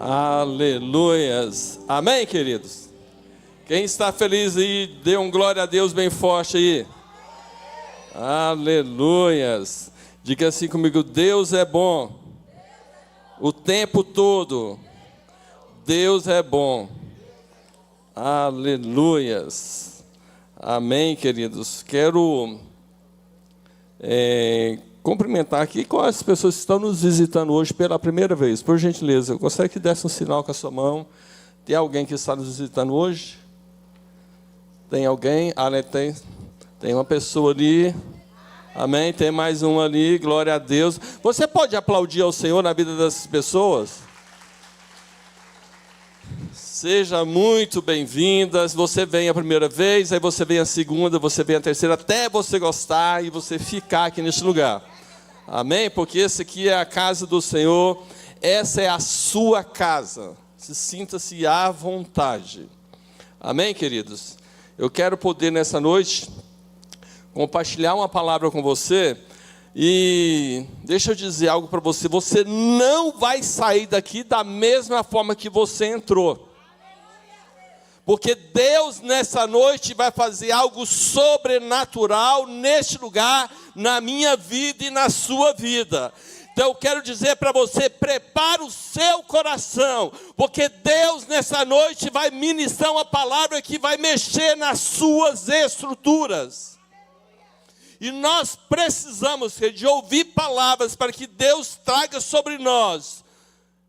Aleluias. Amém, queridos? Quem está feliz aí, dê um glória a Deus bem forte aí. Aleluias. Diga assim comigo: Deus é bom. O tempo todo. Deus é bom. Aleluias. Amém, queridos. Quero cumprimentar aqui com as pessoas que estão nos visitando hoje pela primeira vez. Por gentileza, eu gostaria que desse um sinal com a sua mão. Tem alguém que está nos visitando hoje? Tem alguém? Tem uma pessoa ali. Amém? Tem mais um ali. Glória a Deus. Você pode aplaudir ao Senhor na vida dessas pessoas? Seja muito bem-vindas. Você vem a primeira vez, aí você vem a segunda, você vem a terceira, até você gostar e você ficar aqui neste lugar. Amém? Porque esse aqui é a casa do Senhor. Essa é a sua casa. Sinta-se à vontade. Amém, queridos? Eu quero poder nessa noite compartilhar uma palavra com você. E deixa eu dizer algo para você. Você não vai sair daqui da mesma forma que você entrou. Porque Deus nessa noite vai fazer algo sobrenatural neste lugar, na minha vida e na sua vida. Então eu quero dizer para você, prepare o seu coração, porque Deus nessa noite vai ministrar uma palavra que vai mexer nas suas estruturas. E nós precisamos de ouvir palavras para que Deus traga sobre nós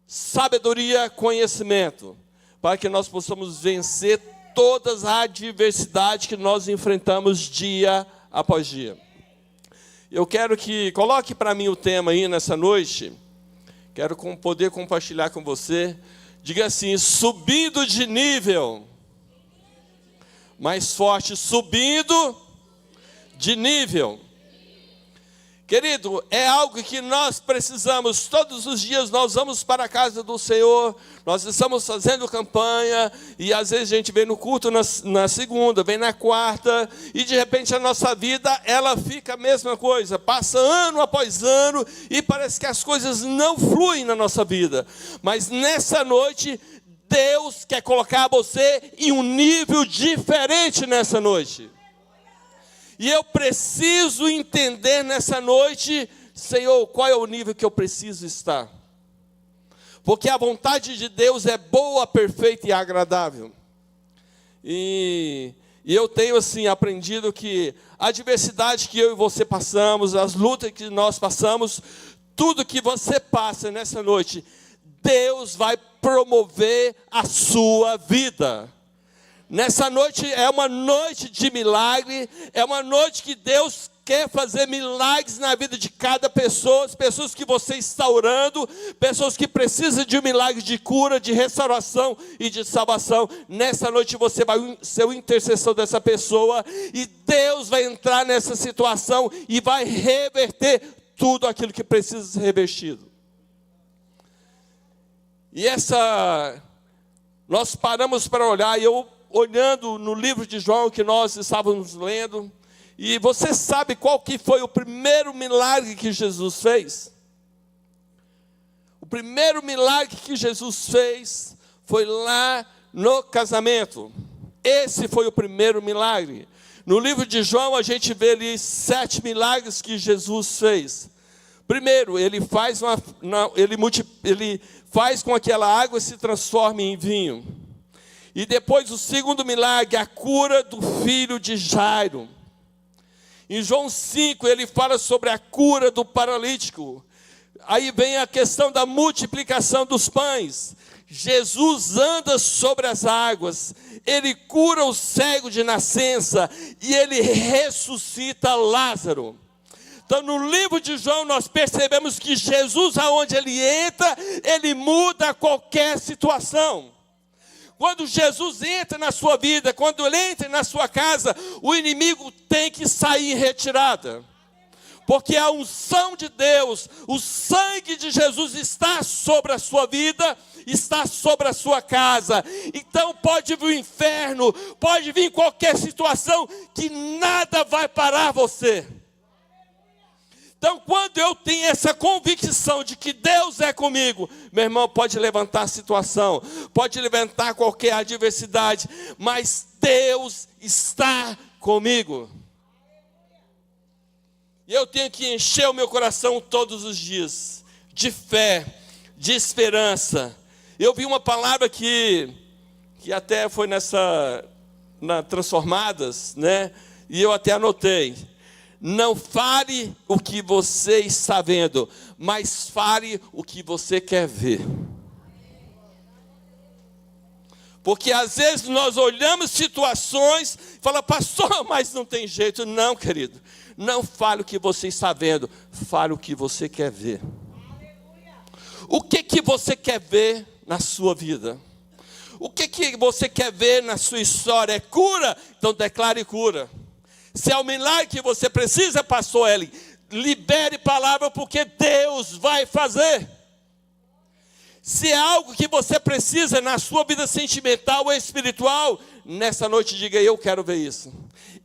sabedoria, conhecimento, para que nós possamos vencer todas as adversidades que nós enfrentamos dia após dia. Eu quero que coloque para mim o tema aí nessa noite. Quero poder compartilhar com você. Diga assim: subindo de nível. Mais forte: subindo de nível. Querido, é algo que nós precisamos. Todos os dias nós vamos para a casa do Senhor. Nós estamos fazendo campanha. E às vezes a gente vem no culto na segunda, vem na quarta. E de repente a nossa vida, ela fica a mesma coisa. Passa ano após ano. E parece que as coisas não fluem na nossa vida. Mas nessa noite, Deus quer colocar você em um nível diferente nessa noite. E eu preciso entender nessa noite, Senhor, qual é o nível que eu preciso estar. Porque a vontade de Deus é boa, perfeita e agradável. E eu tenho assim aprendido que a adversidade que eu e você passamos, as lutas que nós passamos, tudo que você passa nessa noite, Deus vai promover a sua vida. Nessa noite é uma noite de milagre, é uma noite que Deus quer fazer milagres na vida de cada pessoa, as pessoas que você está orando, pessoas que precisam de um milagre de cura, de restauração e de salvação. Nessa noite você vai ser o intercessor dessa pessoa e Deus vai entrar nessa situação e vai reverter tudo aquilo que precisa ser revertido. E nós paramos para olhar e eu olhando no livro de João que nós estávamos lendo, e você sabe qual que foi o primeiro milagre que Jesus fez? O primeiro milagre que Jesus fez foi lá no casamento. Esse foi o primeiro milagre. No livro de João a gente vê ali 7 milagres que Jesus fez. Primeiro, ele faz com que aquela água se transforme em vinho. E depois o segundo milagre, a cura do filho de Jairo. Em João 5, ele fala sobre a cura do paralítico. Aí vem a questão da multiplicação dos pães. Jesus anda sobre as águas. Ele cura o cego de nascença. E ele ressuscita Lázaro. Então no livro de João nós percebemos que Jesus, aonde ele entra, ele muda qualquer situação. Quando Jesus entra na sua vida, quando ele entra na sua casa, o inimigo tem que sair em retirada. Porque a unção de Deus, o sangue de Jesus está sobre a sua vida, está sobre a sua casa. Então pode vir o inferno, pode vir qualquer situação que nada vai parar você. Então, quando eu tenho essa convicção de que Deus é comigo, meu irmão, pode levantar a situação, pode levantar qualquer adversidade, mas Deus está comigo. E eu tenho que encher o meu coração todos os dias de fé, de esperança. Eu vi uma palavra que até foi na Transformadas, né? E eu até anotei. Não fale o que você está vendo, mas fale o que você quer ver. Porque às vezes nós olhamos situações e falamos, pastor, mas não tem jeito. Não, querido. Não fale o que você está vendo, fale o que você quer ver. O que você quer ver na sua vida? O que você quer ver na sua história? É cura? Então declare cura. Se é o milagre que você precisa, pastor Eli, libere palavra, porque Deus vai fazer. Se é algo que você precisa na sua vida sentimental ou espiritual, nessa noite diga, eu quero ver isso.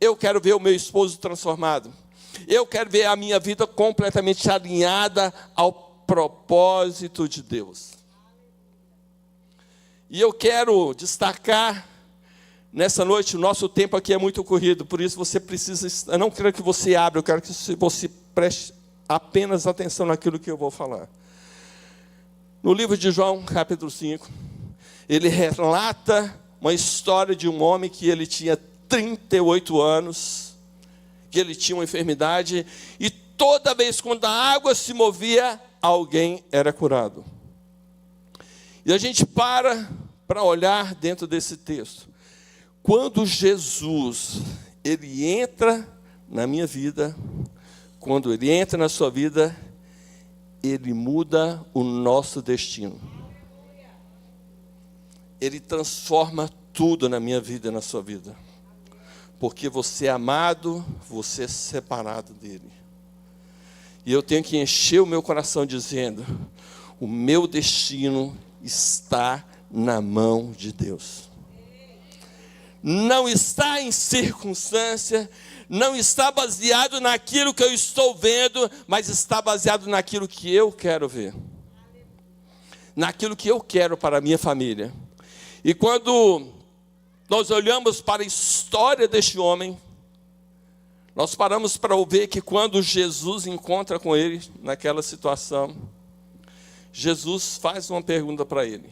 Eu quero ver o meu esposo transformado. Eu quero ver a minha vida completamente alinhada ao propósito de Deus. E eu quero destacar nessa noite, o nosso tempo aqui é muito corrido, por isso você precisa, eu não quero que você abra, eu quero que você preste apenas atenção naquilo que eu vou falar. No livro de João, capítulo 5, ele relata uma história de um homem que ele tinha 38 anos, que ele tinha uma enfermidade, e toda vez quando a água se movia, alguém era curado. E a gente para olhar dentro desse texto. Quando Jesus, ele entra na minha vida, quando ele entra na sua vida, ele muda o nosso destino. Ele transforma tudo na minha vida e na sua vida. Porque você é amado, você é separado dele. E eu tenho que encher o meu coração dizendo, o meu destino está na mão de Deus. Não está em circunstância, não está baseado naquilo que eu estou vendo, mas está baseado naquilo que eu quero ver. Naquilo que eu quero para a minha família. E quando nós olhamos para a história deste homem, nós paramos para ver que quando Jesus encontra com ele naquela situação, Jesus faz uma pergunta para ele.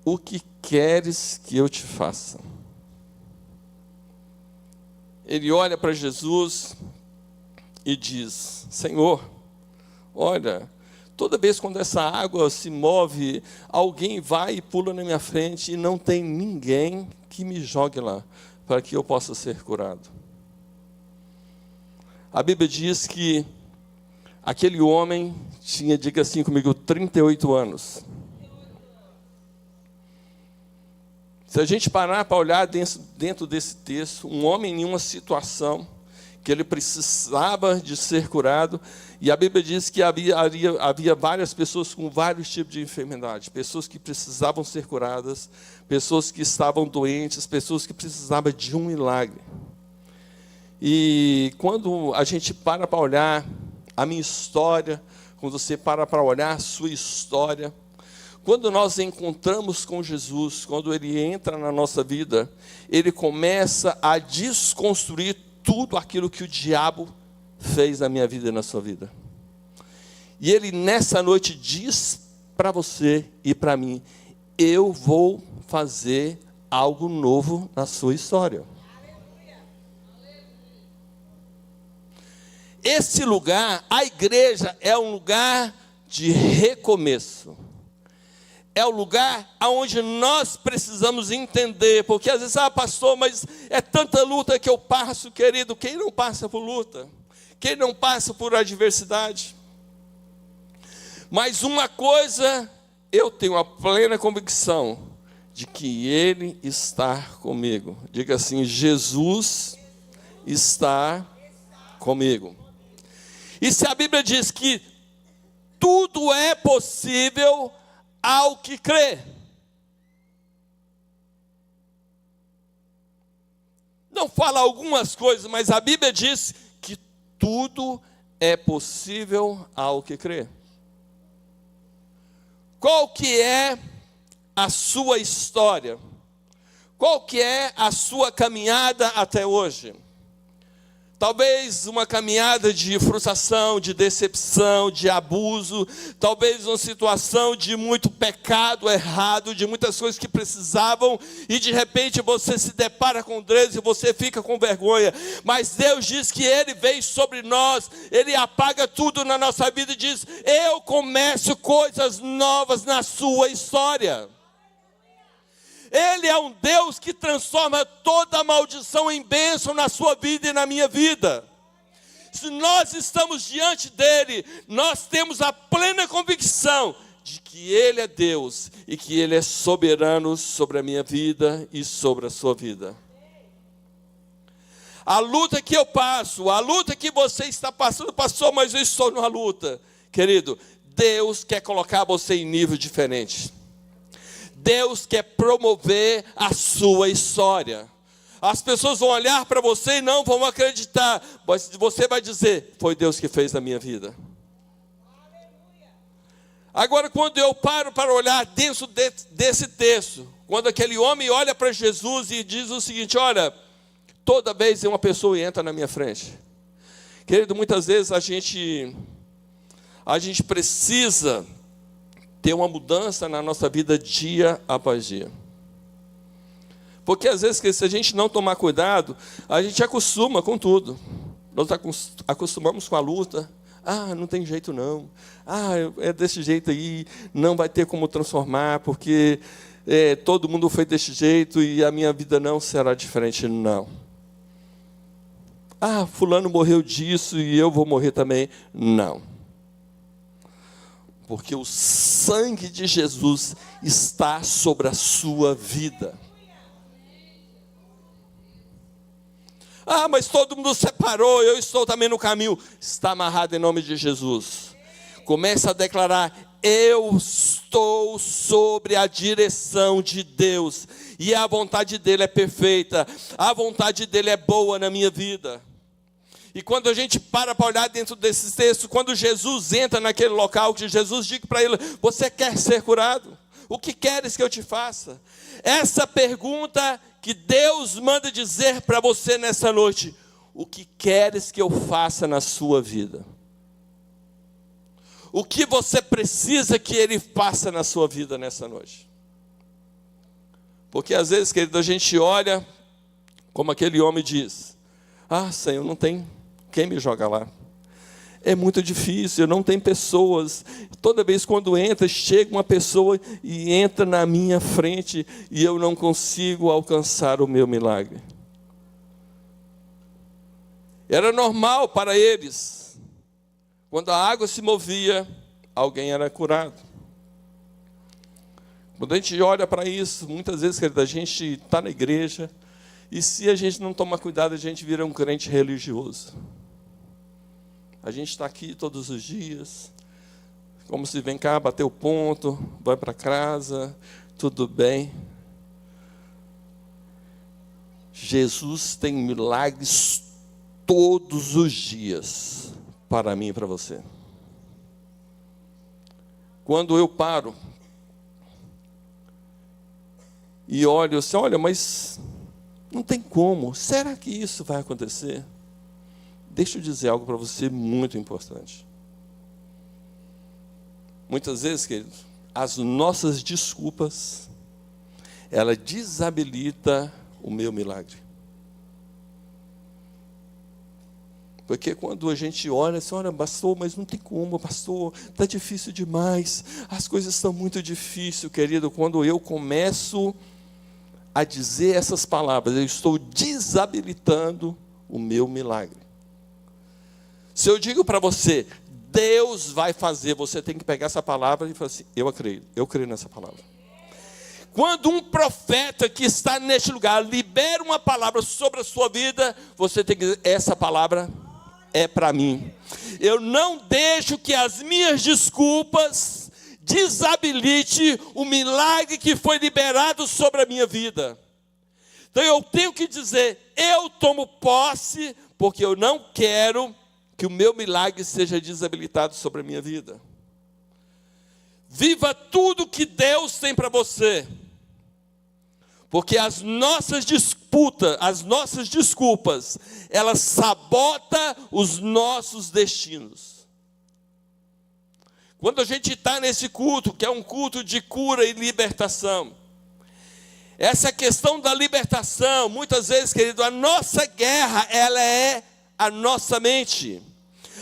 O que queres que eu te faça? Ele olha para Jesus e diz, Senhor, olha, toda vez quando essa água se move, alguém vai e pula na minha frente e não tem ninguém que me jogue lá, para que eu possa ser curado. A Bíblia diz que aquele homem tinha, diga assim comigo, 38 anos. Se a gente parar para olhar dentro desse texto, um homem em uma situação que ele precisava de ser curado, e a Bíblia diz que havia várias pessoas com vários tipos de enfermidade, pessoas que precisavam ser curadas, pessoas que estavam doentes, pessoas que precisavam de um milagre. E quando a gente para olhar a minha história, quando você para olhar a sua história, quando nós encontramos com Jesus, quando Ele entra na nossa vida, Ele começa a desconstruir tudo aquilo que o diabo fez na minha vida e na sua vida. E Ele nessa noite diz para você e para mim, eu vou fazer algo novo na sua história. Esse lugar, a igreja, é um lugar de recomeço. É o lugar onde nós precisamos entender, porque às vezes, pastor, mas é tanta luta que eu passo, querido. Quem não passa por luta? Quem não passa por adversidade? Mas uma coisa, eu tenho a plena convicção de que Ele está comigo. Diga assim, Jesus está comigo. E se a Bíblia diz que tudo é possível ao que crê. Não fala algumas coisas, mas a Bíblia diz que tudo é possível ao que crê. Qual que é a sua história? Qual que é a sua caminhada até hoje? Talvez uma caminhada de frustração, de decepção, de abuso, talvez uma situação de muito pecado errado, de muitas coisas que precisavam, e de repente você se depara com Deus e você fica com vergonha. Mas Deus diz que Ele veio sobre nós, Ele apaga tudo na nossa vida e diz: eu começo coisas novas na sua história. Ele é um Deus que transforma toda maldição em bênção na sua vida e na minha vida. Se nós estamos diante dele, nós temos a plena convicção de que Ele é Deus e que Ele é soberano sobre a minha vida e sobre a sua vida. A luta que eu passo, a luta que você está passando, pastor, mas eu estou numa luta. Querido, Deus quer colocar você em nível diferente. Deus quer promover a sua história. As pessoas vão olhar para você e não vão acreditar, mas você vai dizer: foi Deus que fez na minha vida. Agora, quando eu paro para olhar dentro desse texto, quando aquele homem olha para Jesus e diz o seguinte: olha, toda vez uma pessoa entra na minha frente. Querido, muitas vezes a gente precisa ter uma mudança na nossa vida dia após dia. Porque às vezes, se a gente não tomar cuidado, a gente acostuma com tudo. Nós acostumamos com a luta. Ah, não tem jeito não. Ah, é desse jeito aí, não vai ter como transformar, porque todo mundo foi desse jeito e a minha vida não será diferente, não. Ah, fulano morreu disso e eu vou morrer também. Não. Porque o sangue de Jesus está sobre a sua vida. Ah, mas todo mundo separou, eu estou também no caminho. Está amarrado em nome de Jesus. Começa a declarar: eu estou sobre a direção de Deus. E a vontade dEle é perfeita. A vontade dEle é boa na minha vida. E quando a gente para olhar dentro desses textos, quando Jesus entra naquele local, que Jesus diz para ele: você quer ser curado? O que queres que eu te faça? Essa pergunta que Deus manda dizer para você nessa noite: o que queres que eu faça na sua vida? O que você precisa que Ele faça na sua vida nessa noite? Porque às vezes, querido, a gente olha, como aquele homem diz: ah, Senhor, não tem quem me joga lá. É muito difícil, não tem pessoas. Toda vez quando entra, chega uma pessoa e entra na minha frente e eu não consigo alcançar o meu milagre. Era normal para eles. Quando a água se movia, alguém era curado. Quando a gente olha para isso, muitas vezes, querido, a gente está na igreja e se a gente não tomar cuidado, a gente vira um crente religioso. A gente está aqui todos os dias, como se vem cá, bater o ponto, vai para casa, tudo bem. Jesus tem milagres todos os dias para mim e para você. Quando eu paro e olho assim, olha, mas não tem como, será que isso vai acontecer? Deixa eu dizer algo para você muito importante. Muitas vezes, querido, as nossas desculpas, ela desabilita o meu milagre. Porque quando a gente olha assim, olha, pastor, mas não tem como, pastor, está difícil demais, as coisas estão muito difíceis, querido. Quando eu começo a dizer essas palavras, eu estou desabilitando o meu milagre. Se eu digo para você, Deus vai fazer, você tem que pegar essa palavra e falar assim: eu creio nessa palavra. Quando um profeta que está neste lugar libera uma palavra sobre a sua vida, você tem que dizer: essa palavra é para mim. Eu não deixo que as minhas desculpas desabilite o milagre que foi liberado sobre a minha vida. Então eu tenho que dizer: eu tomo posse, porque eu não quero que o meu milagre seja desabilitado sobre a minha vida. Viva tudo que Deus tem para você. Porque as nossas disputas, as nossas desculpas, elas sabotam os nossos destinos. Quando a gente está nesse culto, que é um culto de cura e libertação, essa questão da libertação, muitas vezes, querido, a nossa guerra, ela é a nossa mente.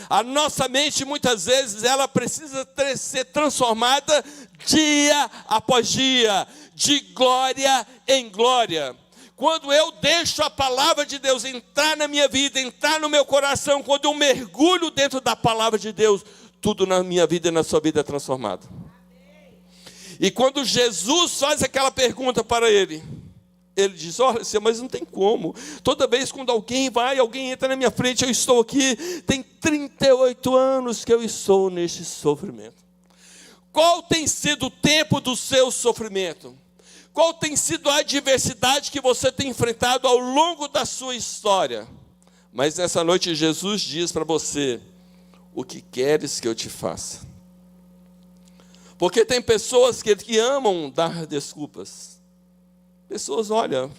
A nossa mente, muitas vezes, ela precisa ser transformada dia após dia, de glória em glória. Quando eu deixo a palavra de Deus entrar na minha vida, entrar no meu coração, quando eu mergulho dentro da palavra de Deus, tudo na minha vida e na sua vida é transformado. E quando Jesus faz aquela pergunta para ele, ele diz: olha, Senhor, mas não tem como. Toda vez quando alguém entra na minha frente, eu estou aqui, tem 38 anos que eu estou neste sofrimento. Qual tem sido o tempo do seu sofrimento? Qual tem sido a adversidade que você tem enfrentado ao longo da sua história? Mas nessa noite Jesus diz para você: o que queres que eu te faça? Porque tem pessoas que amam dar desculpas. Pessoas, olha,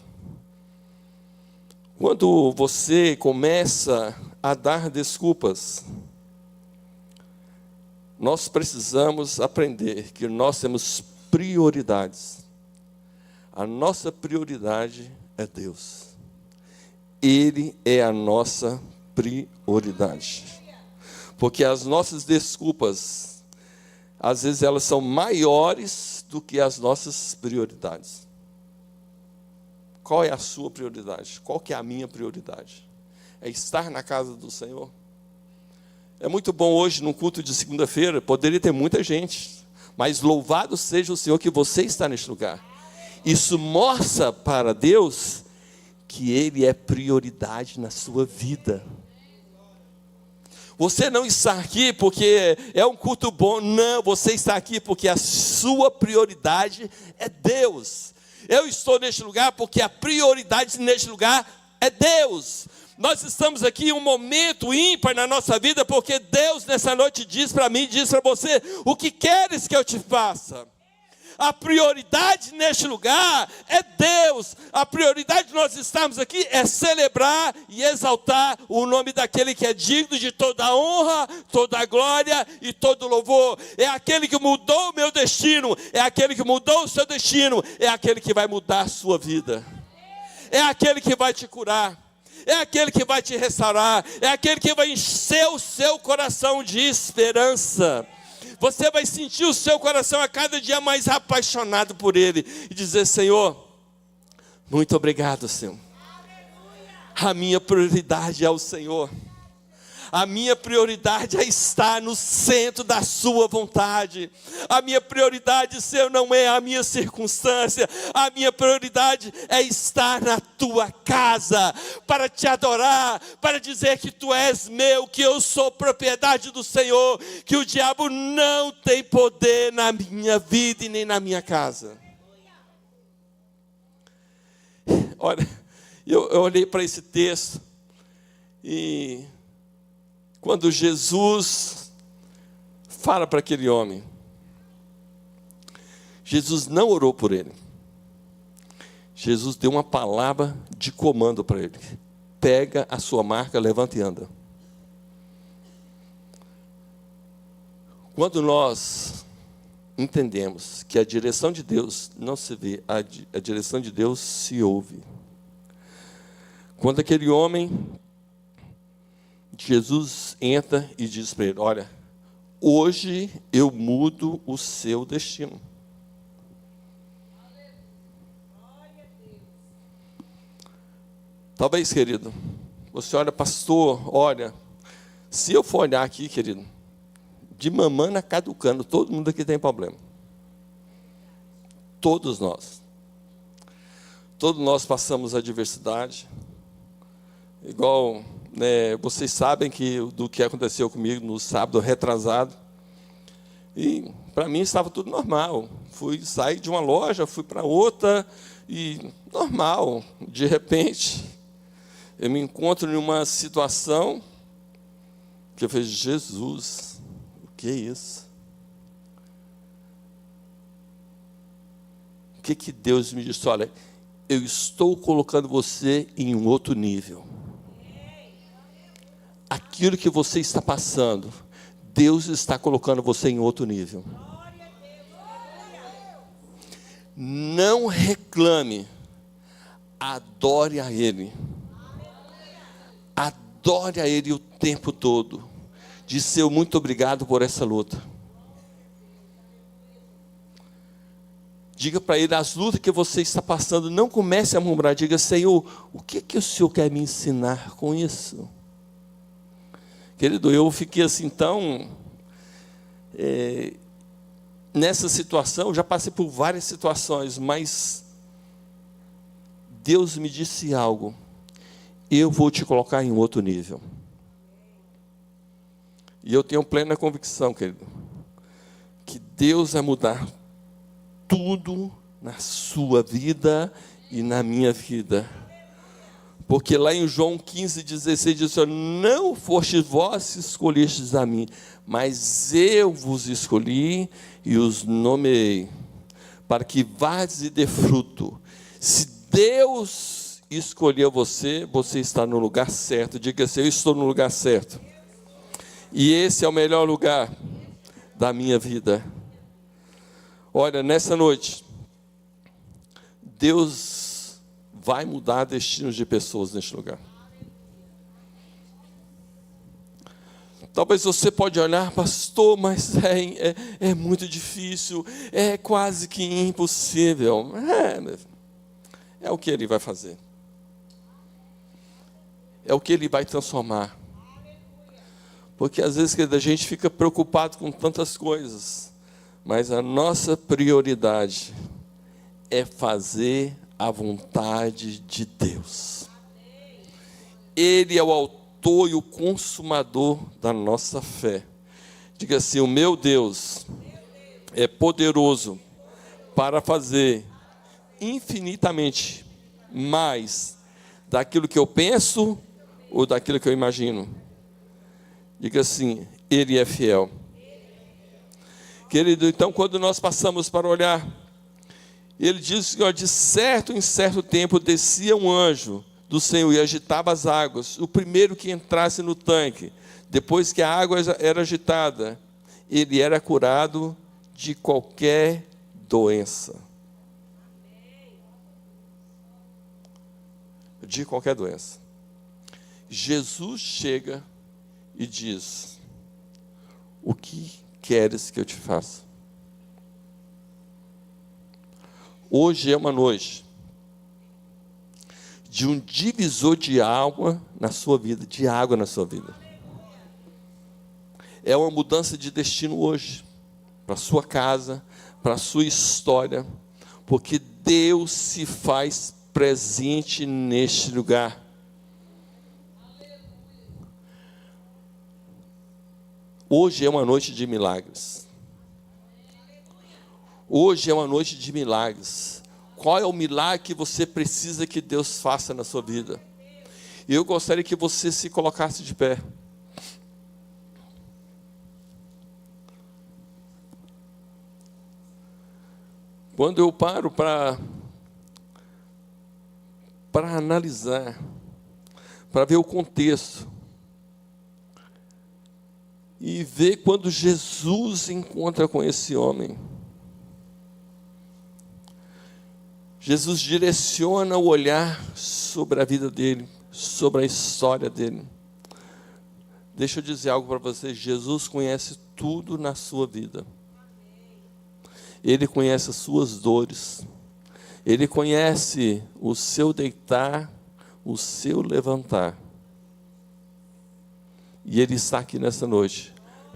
quando você começa a dar desculpas, nós precisamos aprender que nós temos prioridades. A nossa prioridade é Deus. Ele é a nossa prioridade. Porque as nossas desculpas, às vezes elas são maiores do que as nossas prioridades. Qual é a sua prioridade? Qual que é a minha prioridade? É estar na casa do Senhor? É muito bom hoje, no culto de segunda-feira, poderia ter muita gente, mas louvado seja o Senhor que você está neste lugar. Isso mostra para Deus que Ele é prioridade na sua vida. Você não está aqui porque é um culto bom, não, você está aqui porque a sua prioridade é Deus. Eu estou neste lugar porque a prioridade neste lugar é Deus. Nós estamos aqui em um momento ímpar na nossa vida, porque Deus nessa noite diz para mim, diz para você: o que queres que eu te faça? A prioridade neste lugar é Deus. A prioridade de nós estarmos aqui é celebrar e exaltar o nome daquele que é digno de toda a honra, toda a glória e todo o louvor. É aquele que mudou o meu destino, é aquele que mudou o seu destino, é aquele que vai mudar a sua vida, é aquele que vai te curar, é aquele que vai te restaurar, é aquele que vai encher o seu coração de esperança. Você vai sentir o seu coração a cada dia mais apaixonado por Ele e dizer: Senhor, muito obrigado, Senhor. A minha prioridade é o Senhor. A minha prioridade é estar no centro da sua vontade. A minha prioridade, Senhor, não é a minha circunstância. A minha prioridade é estar na tua casa, para te adorar, para dizer que tu és meu, que eu sou propriedade do Senhor, que o diabo não tem poder na minha vida e nem na minha casa. Olha, eu olhei para esse texto e quando Jesus fala para aquele homem, Jesus não orou por ele. Jesus deu uma palavra de comando para ele: pega a sua marca, levanta e anda. Quando nós entendemos que a direção de Deus não se vê, a direção de Deus se ouve. Quando aquele homem, Jesus entra e diz para ele: olha, hoje eu mudo o seu destino. Talvez, querido, você olha: pastor, olha, se eu for olhar aqui, querido, de mamana caducando, todo mundo aqui tem problema. Todos nós passamos adversidade, igual, né, vocês sabem do que aconteceu comigo no sábado retrasado. E para mim estava tudo normal. Saí de uma loja, fui para outra e normal. De repente, eu me encontro em uma situação Que eu falei, Jesus, o que é isso? O que Deus me disse? Olha, eu estou colocando você em um outro nível. Aquilo que você está passando, Deus está colocando você em outro nível. Não reclame, adore a Ele. Adore a Ele o tempo todo. Diz, Senhor, muito obrigado por essa luta. Diga para Ele, as lutas que você está passando, não comece a murmurar. Diga, Senhor, o que o Senhor quer me ensinar com isso? Querido, eu fiquei assim tão... nessa situação, já passei por várias situações, mas Deus me disse algo. Eu vou te colocar em outro nível. E eu tenho plena convicção, querido, que Deus vai mudar tudo na sua vida e na minha vida. Porque lá em João 15,16 diz, não fostes vós que escolhestes a mim, mas eu vos escolhi e os nomeei, para que vades e dê fruto. Se Deus escolheu você, você está no lugar certo. Diga assim, eu estou no lugar certo. E esse é o melhor lugar da minha vida. Olha, nessa noite, Deus vai mudar destinos de pessoas neste lugar. Talvez você pode olhar, pastor, mas é muito difícil, é quase que impossível. É o que Ele vai fazer. É o que Ele vai transformar. Porque às vezes a gente fica preocupado com tantas coisas, mas a nossa prioridade é fazer a vontade de Deus. Ele é o autor e o consumador da nossa fé. Diga assim, o meu Deus é poderoso para fazer infinitamente mais daquilo que eu penso ou daquilo que eu imagino. Diga assim, Ele é fiel. Querido, então quando nós passamos para olhar, Ele diz que de certo em certo tempo descia um anjo do Senhor e agitava as águas. O primeiro que entrasse no tanque, depois que a água era agitada, ele era curado de qualquer doença. De qualquer doença. Jesus chega e diz, o que queres que eu te faça? Hoje é uma noite de um divisor de água na sua vida, de água na sua vida. É uma mudança de destino hoje, para a sua casa, para a sua história, porque Deus se faz presente neste lugar. Hoje é uma noite de milagres. Hoje é uma noite de milagres. Qual é o milagre que você precisa que Deus faça na sua vida? Eu gostaria que você se colocasse de pé. Quando eu paro para analisar, para ver o contexto, e ver quando Jesus encontra com esse homem, Jesus direciona o olhar sobre a vida dele, sobre a história dele. Deixa eu dizer algo para você, Jesus conhece tudo na sua vida. Ele conhece as suas dores. Ele conhece o seu deitar, o seu levantar. E Ele está aqui nessa noite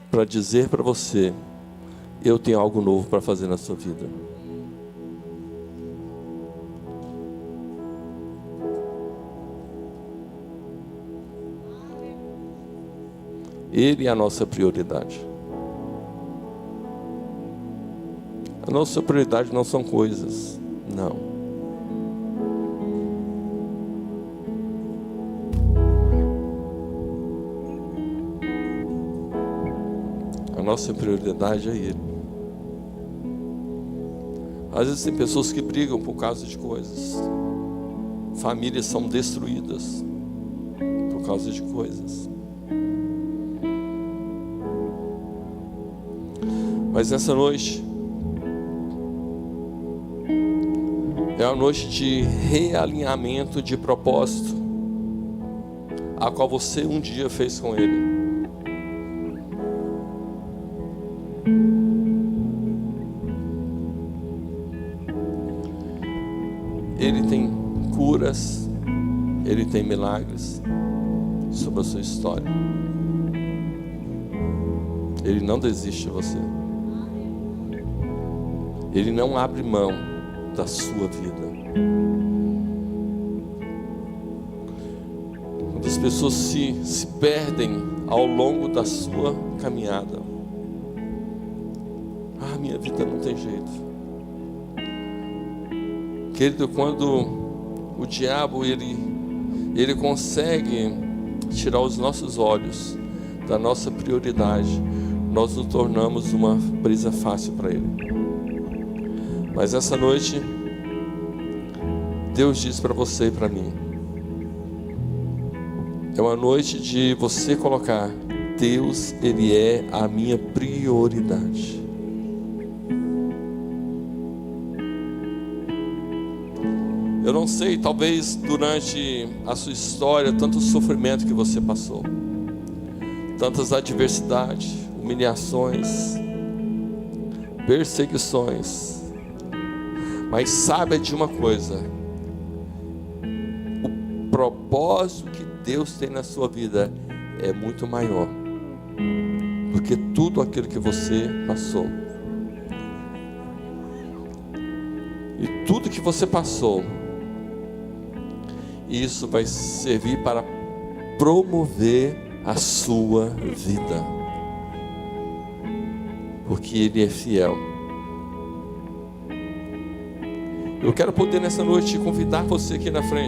para dizer para você, eu tenho algo novo para fazer na sua vida. Ele é a nossa prioridade. A nossa prioridade não são coisas, não. nossa prioridade é Ele. Às vezes tem pessoas que brigam por causa de coisas. Famílias são destruídas por causa de coisas. Mas nessa noite é uma noite de realinhamento de propósito, a qual você um dia fez com Ele. Ele tem curas, Ele tem milagres sobre a sua história. Ele não desiste de você. Ele não abre mão da sua vida. Quando as pessoas se perdem ao longo da sua caminhada, minha vida não tem jeito. Querido, quando o diabo ele consegue tirar os nossos olhos da nossa prioridade, nós nos tornamos uma presa fácil para ele. Mas essa noite Deus diz para você e para mim, é uma noite de você colocar Deus, Ele é a minha prioridade. Eu não sei, talvez durante a sua história, tanto sofrimento que você passou, tantas adversidades, humilhações, perseguições, mas saiba de uma coisa: o propósito que Deus tem na sua vida é muito maior do que tudo aquilo que você passou. E tudo que você passou, isso vai servir para promover a sua vida, porque Ele é fiel. Eu quero poder nessa noite convidar você aqui na frente.